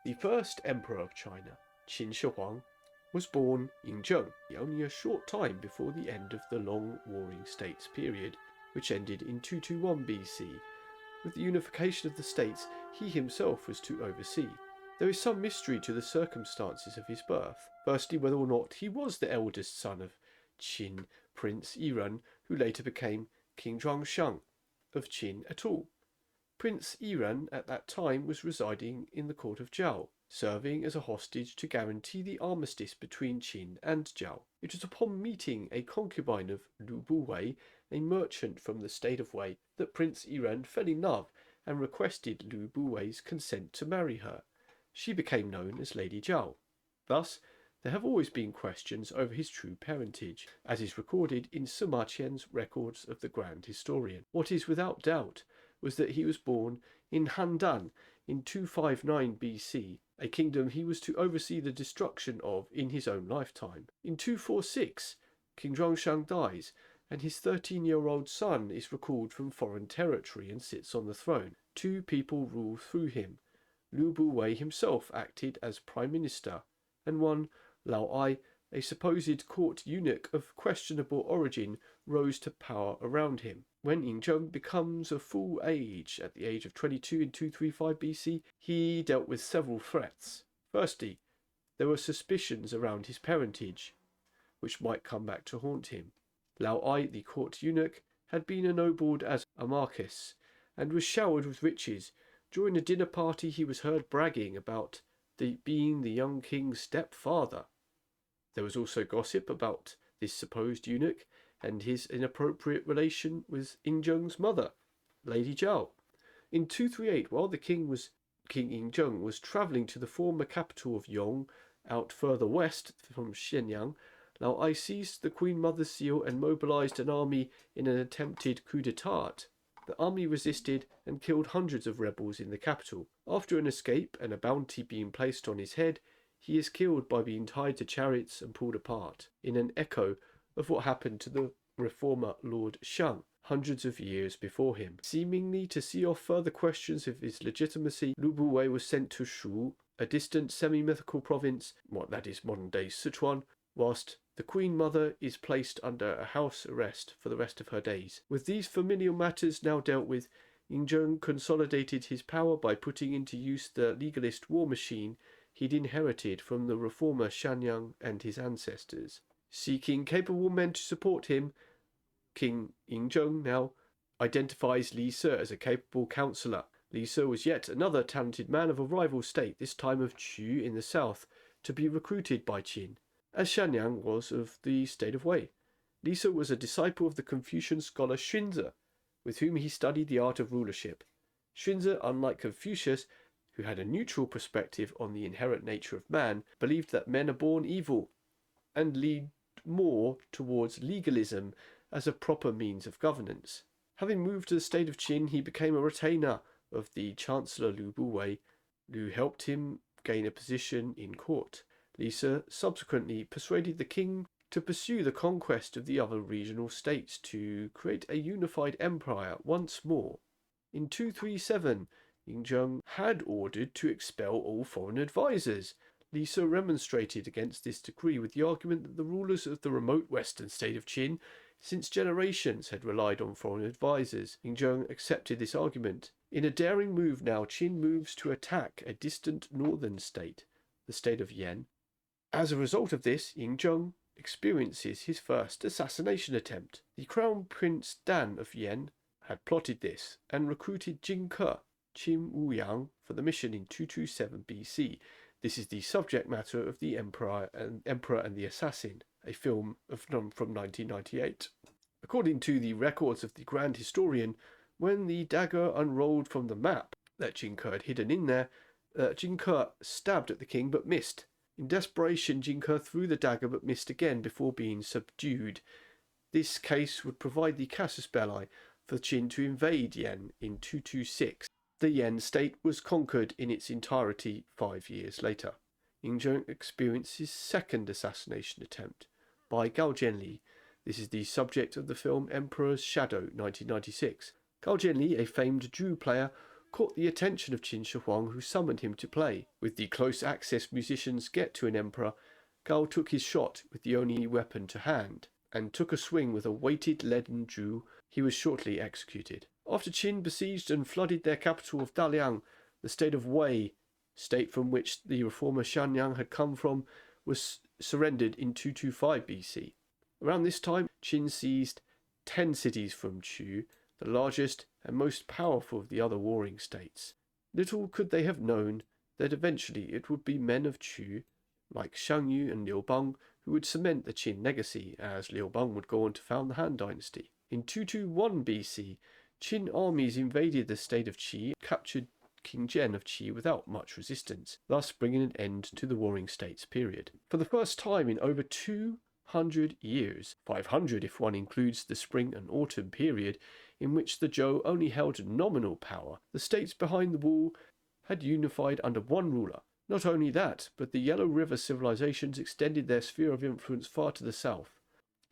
The first emperor of China, Qin Shihuang, was born Ying Zheng only a short time before the end of the long Warring States period, which ended in 221 BC. With the unification of the states, he himself was to oversee. There is some mystery to the circumstances of his birth. Firstly, whether or not he was the eldest son of Qin Prince Yiren, who later became King Shang of Qin at all. Prince Yiren at that time was residing in the court of Zhao, serving as a hostage to guarantee the armistice between Qin and Zhao. It was upon meeting a concubine of Lu Buwei, a merchant from the state of Wei, that Prince Yiren fell in love and requested Lu Buwei's consent to marry her. She became known as Lady Zhao. Thus, there have always been questions over his true parentage, as is recorded in Sima Qian's records of the Grand Historian. What is without doubt was that he was born in Handan in 259 BC, a kingdom he was to oversee the destruction of in his own lifetime. In 246, King Zhongshan dies, and his 13-year-old son is recalled from foreign territory and sits on the throne. Two people rule through him. Lu Buwei himself acted as prime minister, and one, Lao Ai, a supposed court eunuch of questionable origin, rose to power around him. When Ying Zheng becomes of full age, at the age of 22 in 235 BC, he dealt with several threats. Firstly, there were suspicions around his parentage, which might come back to haunt him. Lao Ai, the court eunuch, had been ennobled as a marquis, and was showered with riches. During a dinner party he was heard bragging about being the young king's stepfather. There was also gossip about this supposed eunuch and his inappropriate relation with Ying Zheng's mother, Lady Zhao. In 238, while King Ying Zheng was travelling to the former capital of Yong, out further west from Shenyang, Lao Ai seized the Queen Mother's seal and mobilized an army in an attempted coup d'etat. The army resisted and killed hundreds of rebels in the capital. After an escape and a bounty being placed on his head, he is killed by being tied to chariots and pulled apart, in an echo of what happened to the reformer Lord Shang hundreds of years before him. Seemingly to see off further questions of his legitimacy, Lu Buwei was sent to Shu, a distant semi-mythical province, that is modern-day Sichuan, whilst the Queen Mother is placed under a house arrest for the rest of her days. With these familial matters now dealt with, Ying Zheng consolidated his power by putting into use the legalist war machine he'd inherited from the reformer Shang Yang and his ancestors. Seeking capable men to support him, King Ying Zheng now identifies Li Se as a capable counsellor. Li Se was yet another talented man of a rival state, this time of Chu in the south, to be recruited by Qin, as Shang Yang was of the state of Wei. Li Se was a disciple of the Confucian scholar Xunzi, with whom he studied the art of rulership. Xunzi, unlike Confucius, who had a neutral perspective on the inherent nature of man, believed that men are born evil and lead more towards legalism as a proper means of governance. Having moved to the state of Qin, he became a retainer of the Chancellor Lu Buwei, who helped him gain a position in court. Li Se subsequently persuaded the king to pursue the conquest of the other regional states to create a unified empire once more. In 237, Ying Zheng had ordered to expel all foreign advisors. Li Se remonstrated against this decree with the argument that the rulers of the remote western state of Qin since generations had relied on foreign advisors. Ying Zheng accepted this argument. In a daring move now, Qin moves to attack a distant northern state, the state of Yan. As a result of this, Ying Zheng experiences his first assassination attempt. The Crown Prince Dan of Yan had plotted this and recruited Jing Ke, Qin Wuyang, for the mission in 227 BC. This is the subject matter of The Emperor and the Assassin, a film from 1998. According to the records of the Grand Historian, when the dagger unrolled from the map that Jing Ke had hidden in there, Jing Ke stabbed at the king but missed. In desperation, Jing Ke threw the dagger but missed again before being subdued. This case would provide the casus belli for Qin to invade Yan in 226. The Yan state was conquered in its entirety 5 years later. Ying Zheng experienced his second assassination attempt by Gao Jianli. This is the subject of the film Emperor's Shadow, 1996. Gao Jianli, a famed Zhu player, caught the attention of Qin Shihuang, who summoned him to play. With the close access musicians get to an emperor, Gao took his shot with the only weapon to hand, and took a swing with a weighted leaden zhu. He was shortly executed. After Qin besieged and flooded their capital of Daliang, the state of Wei, state from which the reformer Shang Yang had come from, was surrendered in 225 BC. Around this time, Qin seized 10 cities from Chu, the largest and most powerful of the other warring states. Little could they have known that eventually it would be men of Chu, like Shang Yu and Liu Bang, who would cement the Qin legacy, as Liu Bang would go on to found the Han Dynasty. In 221 BC, Qin armies invaded the state of Qi, captured King Zheng of Qi without much resistance, thus bringing an end to the warring states period. For the first time in over 200 years, 500 if one includes the spring and autumn period, in which the Zhou only held nominal power, the states behind the wall had unified under one ruler. Not only that, but the Yellow River civilizations extended their sphere of influence far to the south,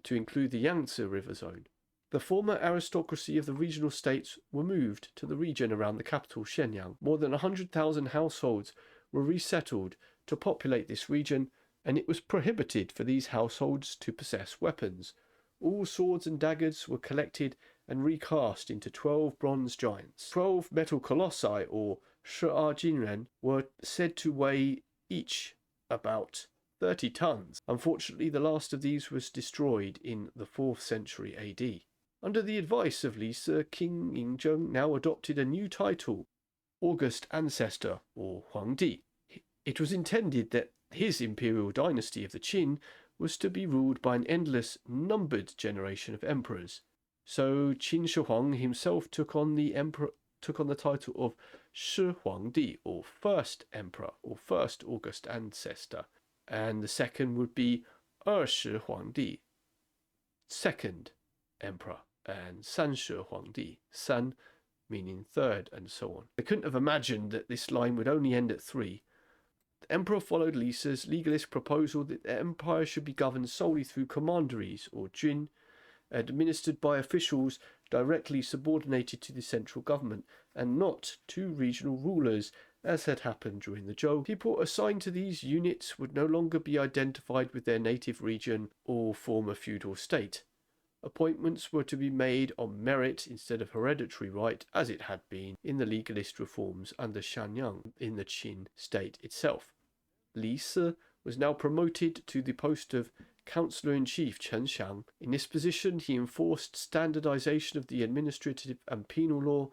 to include the Yangtze River zone. The former aristocracy of the regional states were moved to the region around the capital Shenyang. More than 100,000 households were resettled to populate this region, and it was prohibited for these households to possess weapons. All swords and daggers were collected and recast into 12 bronze giants. 12 metal colossi, or Shi'er Jinren, were said to weigh each about 30 tons. Unfortunately, the last of these was destroyed in the 4th century AD. Under the advice of Lisa, King Ying Zheng now adopted a new title, August Ancestor, or Huang. It was intended that his imperial dynasty of the Qin was to be ruled by an endless, numbered generation of emperors. So Qin Shihuang himself took on the title of Shi Huangdi, or First Emperor, or First August Ancestor, and the second would be Shi Huangdi, Second Emperor, and San Shi Huangdi, San meaning third, and so on. They couldn't have imagined that this line would only end at 3. The emperor followed Lisa's legalist proposal that the empire should be governed solely through commanderies, or jin, administered by officials directly subordinated to the central government, and not to regional rulers, as had happened during the Zhou. People assigned to these units would no longer be identified with their native region or former feudal state. Appointments were to be made on merit instead of hereditary right, as it had been in the legalist reforms under Shang Yang in the Qin state itself. Li Si was now promoted to the post of Counselor-in-Chief Chen Xiang. In this position, he enforced standardization of the administrative and penal law,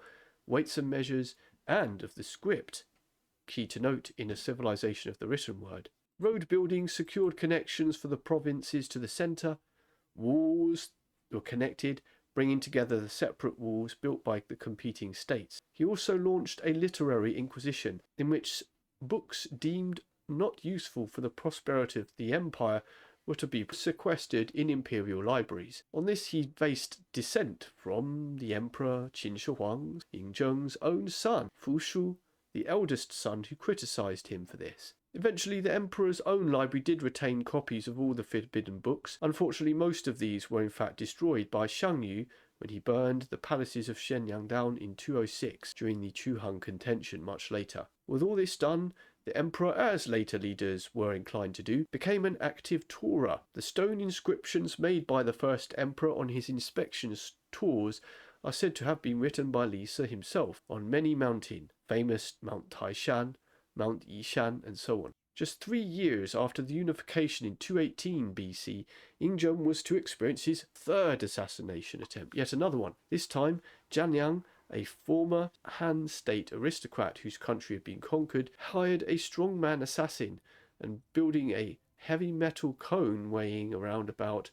weights and measures, and of the script, key to note in a civilization of the written word. Road building secured connections for the provinces to the centre. Walls were connected, bringing together the separate walls built by the competing states. He also launched a literary inquisition, in which books deemed not useful for the prosperity of the empire were to be sequestered in imperial libraries. On this he faced dissent from the emperor Qin Shihuang, Ying Zheng's own son, Fu Shu, the eldest son, who criticized him for this. Eventually, the emperor's own library did retain copies of all the forbidden books. Unfortunately, most of these were in fact destroyed by Shang Yu when he burned the palaces of Shenyang down in 206 during the Chu-Han contention much later. With all this done, the emperor, as later leaders were inclined to do, became an active tourer. The stone inscriptions made by the first emperor on his inspection tours are said to have been written by Li Si himself on many mountains, famous Mount Taishan, Mount Yishan, and so on. Just 3 years after the unification in 218 BC, Ying Zheng was to experience his 3rd assassination attempt, yet another one. This time, Zhang Yang, a former Han state aristocrat whose country had been conquered, hired a strongman assassin, and building a heavy metal cone weighing around about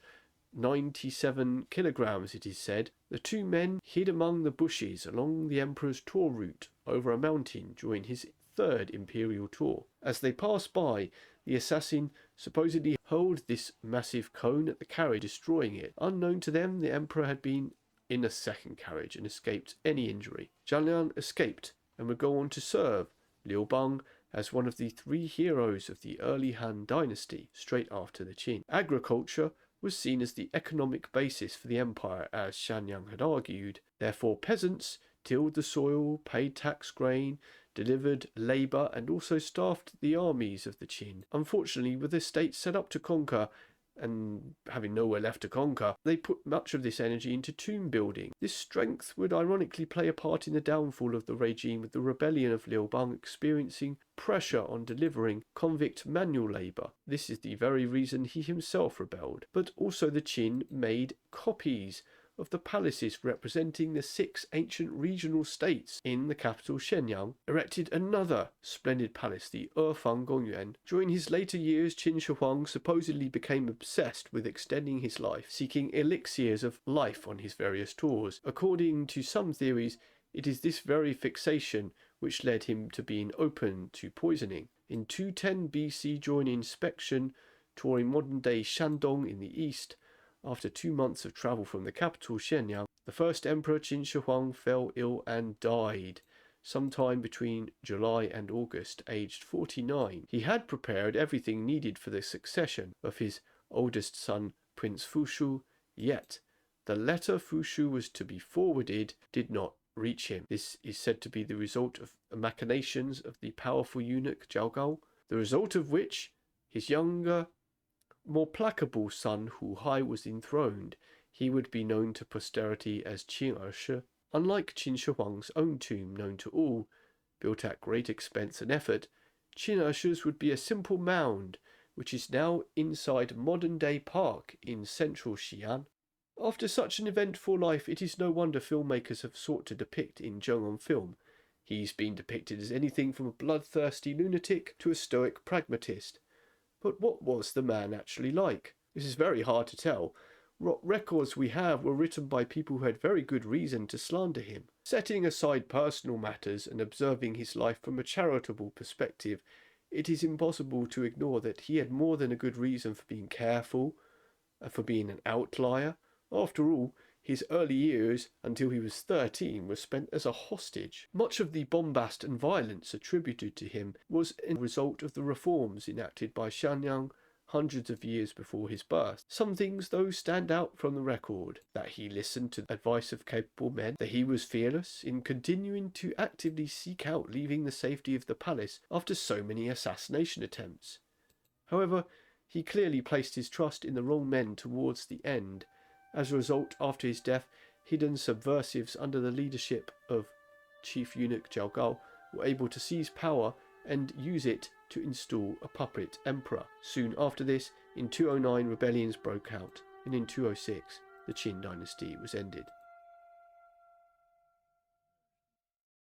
97 kilograms, it is said, the two men hid among the bushes along the emperor's tour route over a mountain during his 3rd imperial tour. As they passed by, the assassin supposedly hurled this massive cone at the carriage, destroying it. Unknown to them, the emperor had been in a 2nd carriage and escaped any injury. Zhang Liang escaped and would go on to serve Liu Bang as one of the 3 heroes of the early Han Dynasty, straight after the Qin. Agriculture was seen as the economic basis for the empire, as Shang Yang had argued. Therefore, peasants tilled the soil, paid tax grain, delivered labour, and also staffed the armies of the Qin. Unfortunately, with the state set up to conquer, and having nowhere left to conquer, they put much of this energy into tomb building. This strength would ironically play a part in the downfall of the regime, with the rebellion of Liu Bang experiencing pressure on delivering convict manual labour. This is the very reason he himself rebelled. But also the Qin made copies of the palaces representing the 6 ancient regional states in the capital Shenyang, erected another splendid palace, the Efang Gongyuan. During his later years, Qin Shihuang supposedly became obsessed with extending his life, seeking elixirs of life on his various tours. According to some theories, it is this very fixation which led him to being open to poisoning. In 210 BC, during inspection touring modern-day Shandong in the east, after 2 months of travel from the capital Shenyang, the first emperor Qin Shihuang fell ill and died sometime between July and August, aged 49. He had prepared everything needed for the succession of his oldest son, Prince Fushu, yet the letter Fushu was to be forwarded did not reach him. This is said to be the result of machinations of the powerful eunuch Zhao Gao, the result of which his younger, more placable son Hu Hai was enthroned. He would be known to posterity as Qin Ershi. Unlike Qin Shihuang's own tomb, known to all, built at great expense and effort, Qin Ershi's would be a simple mound, which is now inside modern-day park in central Xi'an. After such an eventful life, it is no wonder filmmakers have sought to depict Ying Zheng on film. He's been depicted as anything from a bloodthirsty lunatic to a stoic pragmatist. But what was the man actually like? This is very hard to tell. What records we have were written by people who had very good reason to slander him. Setting aside personal matters and observing his life from a charitable perspective, it is impossible to ignore that he had more than a good reason for being careful, for being an outlier. After all, his early years, until he was 13, were spent as a hostage. Much of the bombast and violence attributed to him was a result of the reforms enacted by Shang Yang hundreds of years before his birth. Some things, though, stand out from the record: that he listened to the advice of capable men, that he was fearless in continuing to actively seek out leaving the safety of the palace after so many assassination attempts. However, he clearly placed his trust in the wrong men towards the end. As a result, after his death, hidden subversives under the leadership of chief eunuch Zhao Gao were able to seize power and use it to install a puppet emperor. Soon after this, in 209, rebellions broke out, and in 206, the Qin dynasty was ended.